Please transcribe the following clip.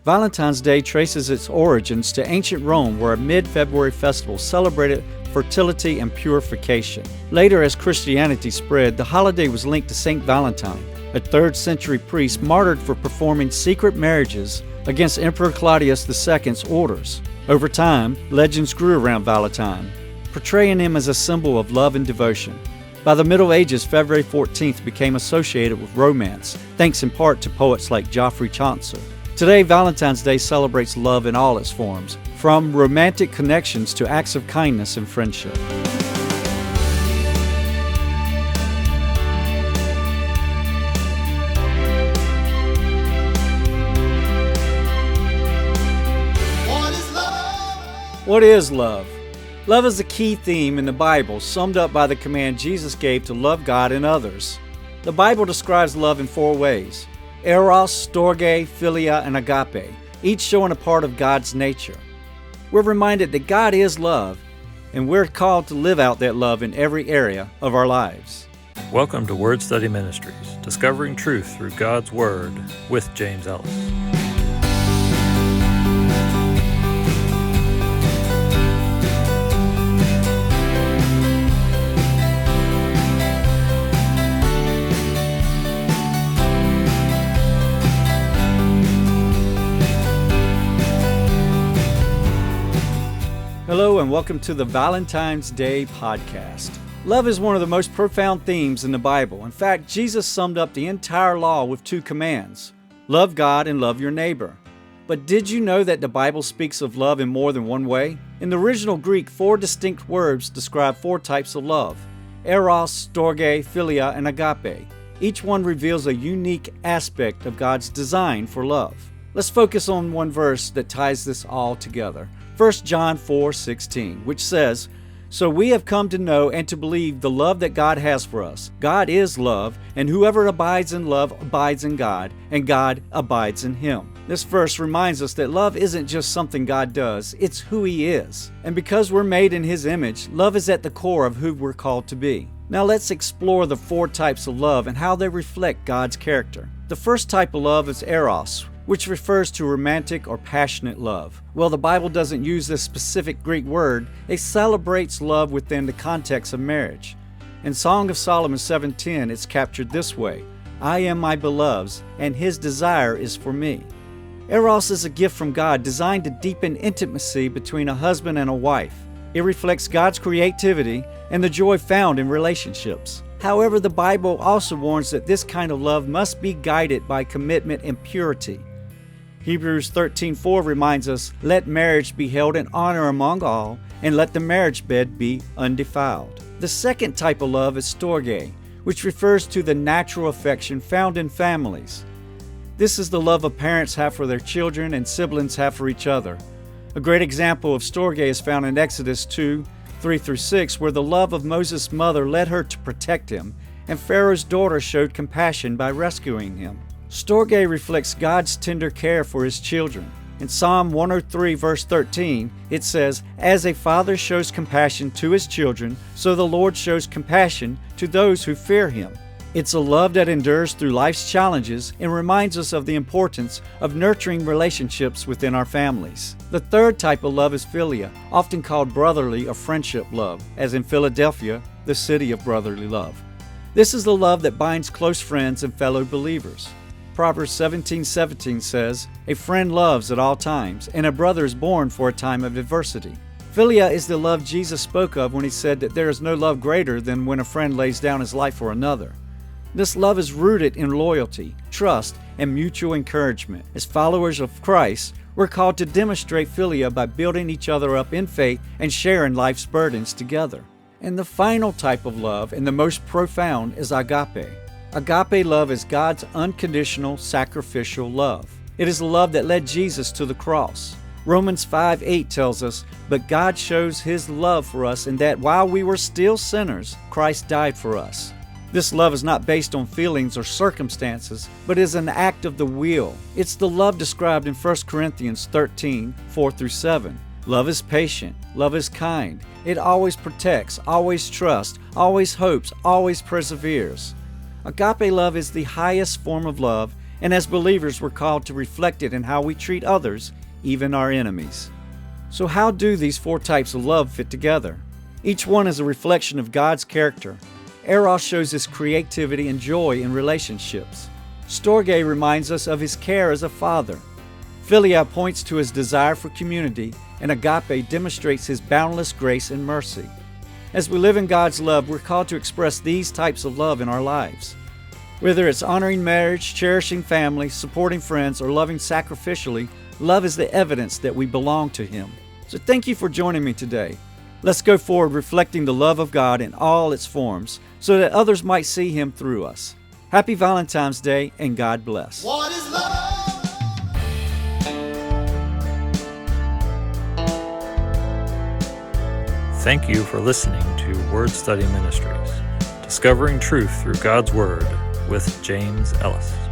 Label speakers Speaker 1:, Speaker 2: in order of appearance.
Speaker 1: Valentine's Day traces its origins to ancient Rome, where a mid-February festival celebrated fertility and purification. Later, as Christianity spread, the holiday was linked to Saint Valentine, a 3rd century priest martyred for performing secret marriages against Emperor Claudius II's orders. Over time, legends grew around Valentine, portraying him as a symbol of love and devotion. By the Middle Ages, February 14th became associated with romance, thanks in part to poets like Geoffrey Chaucer. Today, Valentine's Day celebrates love in all its forms, from romantic connections to acts of kindness and friendship. What is love? Love is a key theme in the Bible, summed up by the command Jesus gave to love God and others. The Bible describes love in 4 ways: Eros, Storge, Philia, and Agape, each showing a part of God's nature. We're reminded that God is love, and we're called to live out that love in every area of our lives.
Speaker 2: Welcome to Word Study Ministries, discovering truth through God's Word with James Ellis.
Speaker 1: Hello and welcome to the Valentine's Day podcast. Love is one of the most profound themes in the Bible. In fact, Jesus summed up the entire law with 2 commands: love God and love your neighbor. But did you know that the Bible speaks of love in more than one way? In the original Greek, 4 distinct words describe 4 types of love: Eros, Storge, Philia, and Agape. Each one reveals a unique aspect of God's design for love. Let's focus on one verse that ties this all together. 1 John 4:16, which says, "So we have come to know and to believe the love that God has for us. God is love, and whoever abides in love abides in God, and God abides in him." This verse reminds us that love isn't just something God does, it's who he is. And because we're made in his image, love is at the core of who we're called to be. Now let's explore the 4 types of love and how they reflect God's character. The first type of love is Eros, which refers to romantic or passionate love. Well, the Bible doesn't use this specific Greek word. It celebrates love within the context of marriage. In Song of Solomon 7:10, it's captured this way: "I am my beloved's, and his desire is for me." Eros is a gift from God designed to deepen intimacy between a husband and a wife. It reflects God's creativity and the joy found in relationships. However, the Bible also warns that this kind of love must be guided by commitment and purity. Hebrews 13:4 reminds us, "Let marriage be held in honor among all, and let the marriage bed be undefiled." The second type of love is Storge, which refers to the natural affection found in families. This is the love of parents have for their children and siblings have for each other. A great example of Storge is found in Exodus 2:3-6, where the love of Moses' mother led her to protect him, and Pharaoh's daughter showed compassion by rescuing him. Storge reflects God's tender care for his children. In Psalm 103 verse 13, it says, "As a father shows compassion to his children, so the Lord shows compassion to those who fear him." It's a love that endures through life's challenges and reminds us of the importance of nurturing relationships within our families. The third type of love is Philia, often called brotherly or friendship love, as in Philadelphia, the city of brotherly love. This is the love that binds close friends and fellow believers. Proverbs 17:17 says, "A friend loves at all times, and a brother is born for a time of adversity." Philia is the love Jesus spoke of when he said that there is no love greater than when a friend lays down his life for another. This love is rooted in loyalty, trust, and mutual encouragement. As followers of Christ, we're called to demonstrate Philia by building each other up in faith and sharing life's burdens together. And the final type of love, and the most profound, is Agape. Agape love is God's unconditional, sacrificial love. It is the love that led Jesus to the cross. Romans 5:8 tells us, "But God shows his love for us in that while we were still sinners, Christ died for us." This love is not based on feelings or circumstances, but is an act of the will. It's the love described in 1 Corinthians 13:4-7. Love is patient. Love is kind. It always protects, always trusts, always hopes, always perseveres. Agape love is the highest form of love, And as believers, we're called to reflect it in how we treat others, even our enemies. So how do these four types of love fit together? Each one is a reflection of God's character. Eros shows his creativity and joy in relationships. Storge reminds us of his care as a father. Philia points to his desire for community, and Agape demonstrates his boundless grace and mercy. As we live in God's love, we're called to express these types of love in our lives. Whether it's honoring marriage, cherishing family, supporting friends, or loving sacrificially, love is the evidence that we belong to Him. So thank you for joining me today. Let's go forward reflecting the love of God in all its forms so that others might see Him through us. Happy Valentine's Day, and God bless.
Speaker 3: What is love?
Speaker 2: Thank you for listening to Word Study Ministries, discovering truth through God's Word with James Ellis.